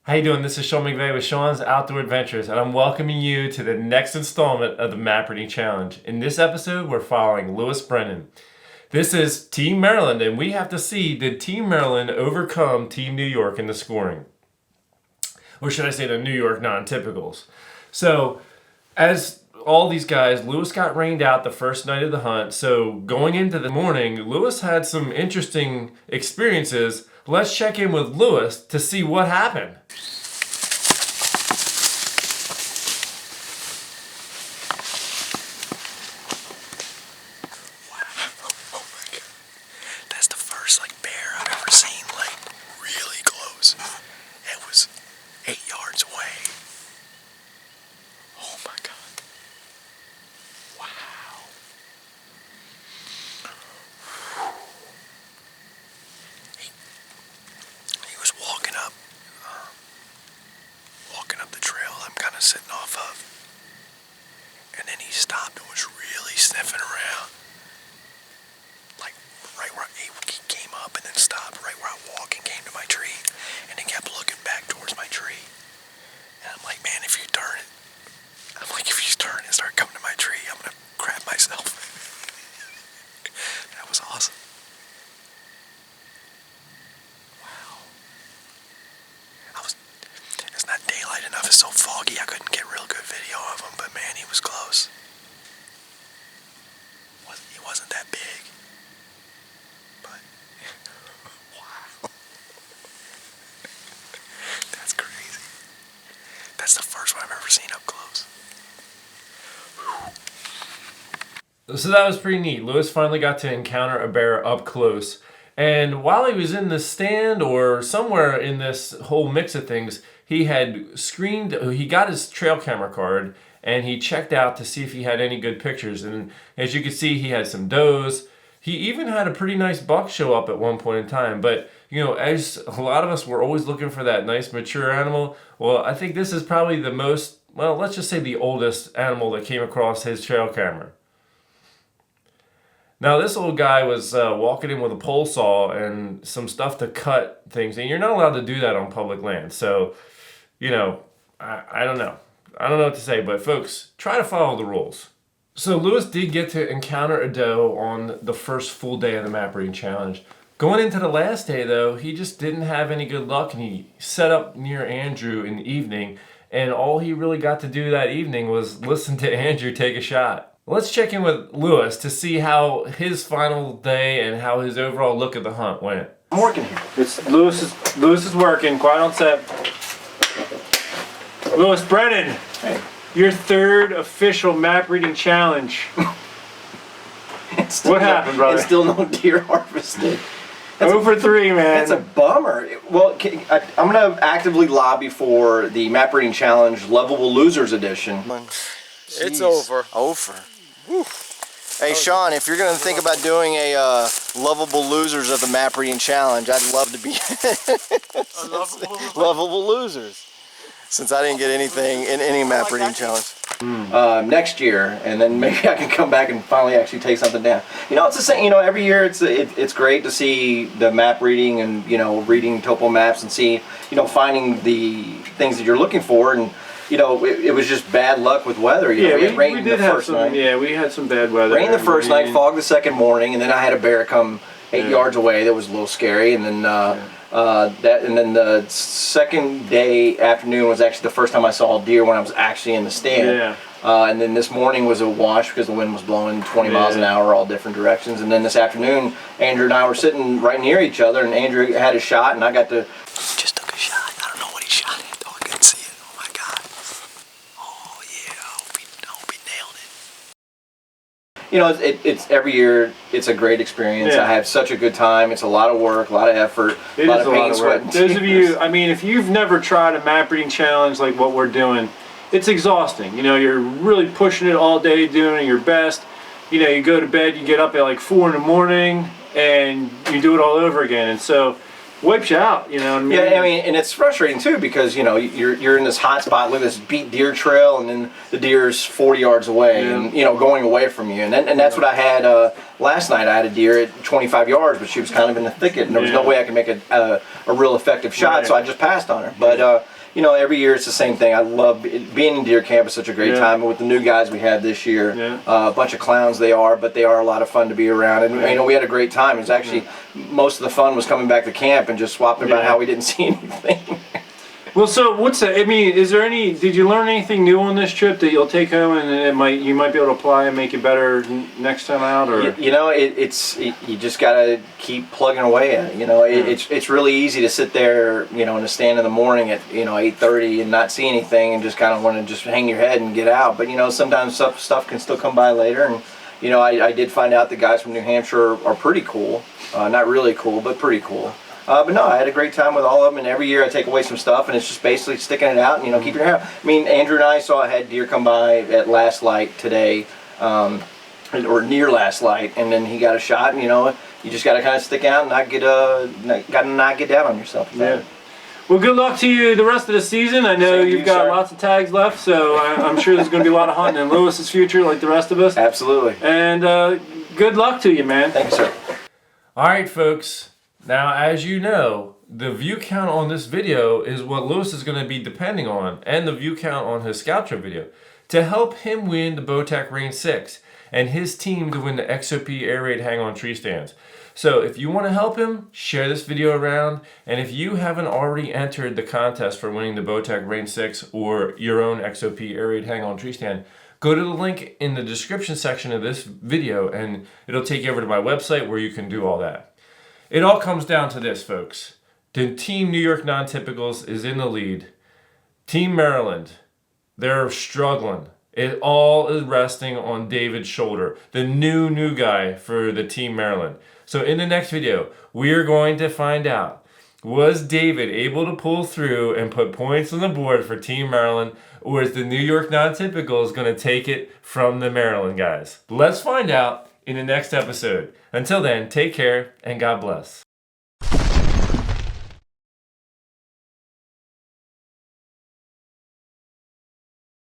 How you doing? This is Sean McVeigh with Sean's Outdoor Adventures, and I'm welcoming you to the next installment of the Map Reading Challenge. In this episode, we're following Lewis Brennan. This is Team Maryland, and we have to see, did Team Maryland overcome Team New York in the scoring? Or should I say the New York non-typicals? So, as all these guys, Lewis got rained out the first night of the hunt, so going into the morning, Lewis had some interesting experiences. Let's check in with Lewis to see what happened. Sitting off of, and then he stopped and was really sniffing around, like right where he came up and then stopped right where I walked and came to my tree, and then kept looking back towards my tree. And I'm like, man, if you turn and start coming to my tree, I'm gonna crap myself. That was awesome. Not daylight enough. It's so foggy I couldn't get real good video of him, but man, he was close. He wasn't that big, but wow, that's crazy. That's the first one I've ever seen up close. So that was pretty neat. Lewis finally got to encounter a bear up close. And while he was in the stand or somewhere in this whole mix of things, he got his trail camera card and he checked out to see if he had any good pictures. And as you can see, he had some does. He even had a pretty nice buck show up at one point in time. But, you know, as a lot of us were always looking for that nice mature animal, well, I think this is probably the most, well, let's just say the oldest animal that came across his trail camera. Now, this old guy was walking in with a pole saw and some stuff to cut things. And you're not allowed to do that on public land. So, you know, I don't know. I don't know what to say. But, folks, try to follow the rules. So, Lewis did get to encounter a doe on the first full day of the Map Reading Challenge. Going into the last day, though, he just didn't have any good luck. And he set up near Andrew in the evening. And all he really got to do that evening was listen to Andrew take a shot. Let's check in with Lewis to see how his final day and how his overall look at the hunt went. I'm working here. Lewis is working, quiet on set. Lewis Brennan, hey. Your third official Map Reading Challenge. What happened, brother? It's still no deer harvested. 0 for 3, man. That's a bummer. Well, I'm going to actively lobby for the Map Reading Challenge Lovable Losers Edition. It's over. Over. Whew. Hey, Sean, if you're going to think about doing a Lovable Losers of the Map Reading Challenge, I'd love to be Lovable Losers. Since I didn't get anything in any Map Reading Challenge. Next year, and then maybe I can come back and finally actually take something down. You know, it's the same. You know, every year it's great to see the map reading and, you know, reading topo maps and see, you know, finding the things that you're looking for. And you know, it was just bad luck with weather. You know, we did have some. Night. Yeah, we had some bad weather. Rain the first night, fog the second morning, and then I had a bear come 8 yards away. That was a little scary, and then then the second day afternoon was actually the first time I saw a deer when I was actually in the stand. Yeah. And then this morning was a wash because the wind was blowing 20 miles an hour all different directions. And then this afternoon, Andrew and I were sitting right near each other, and Andrew had a shot, and I got to. Just took a shot. I don't know what he shot at, though. I couldn't see it. Oh my God. Oh yeah. I hope he nailed it. You know, it's every year. It's a great experience. Yeah. I have such a good time. It's a lot of work, a lot of effort, a lot of pain, sweat, and tears. Those of you, I mean, if you've never tried a Map Reading Challenge like what we're doing, it's exhausting. You know, you're really pushing it all day, doing your best. You know, you go to bed, you get up at like 4 in the morning, and you do it all over again. And so, wipes you out, you know what I mean? Yeah, I mean, and it's frustrating too because you know you're in this hot spot, look at this beat deer trail, and then the deer's 40 yards away, and you know going away from you, and that's what I had last night. I had a deer at 25 yards, but she was kind of in the thicket, and there was no way I could make a real effective shot, so I just passed on her. But you know, every year it's the same thing. I love being in deer camp. Is such a great time. And with the new guys we had this year, a bunch of clowns they are, but they are a lot of fun to be around. And you know, we had a great time. It was actually most of the fun was coming back to camp and just swapping about how we didn't see anything. Well, so what's that? I mean, is there any? Did you learn anything new on this trip that you'll take home and you might be able to apply and make it better next time out? Or you know, you just gotta keep plugging away at it. You know, it's really easy to sit there, you know, in a stand in the morning at 8:30 and not see anything and just kind of want to just hang your head and get out. But you know, sometimes stuff can still come by later. And you know, I did find out the guys from New Hampshire are pretty cool. Not really cool, but pretty cool. But no, I had a great time with all of them, and every year I take away some stuff, and it's just basically sticking it out and, you know, keep your hair. I mean, Andrew and I saw a head deer come by at last light today, or near last light, and then he got a shot, and, you know, you just got to kind of stick out and not get down on yourself. Yeah. Well, good luck to you the rest of the season. I know you've got lots of tags left, so I'm sure there's going to be a lot of hunting in Lewis's future like the rest of us. Absolutely. And good luck to you, man. Thank you, sir. All right, folks. Now, as you know, the view count on this video is what Lewis is going to be depending on, and the view count on his scout trip video, to help him win the Bowtech Range 6, and his team to win the XOP Air Raid Hang-On Tree Stands. So if you want to help him, share this video around, and if you haven't already entered the contest for winning the Bowtech Range 6 or your own XOP Air Raid Hang-On Tree Stand, go to the link in the description section of this video, and it'll take you over to my website where you can do all that. It all comes down to this, folks. The Team New York Non-Typicals is in the lead. Team Maryland, they're struggling. It all is resting on David's shoulder, the new guy for the Team Maryland. So in the next video, we are going to find out, was David able to pull through and put points on the board for Team Maryland, or is the New York Non-Typicals going to take it from the Maryland guys? Let's find out in the next episode. Until then, take care and God bless.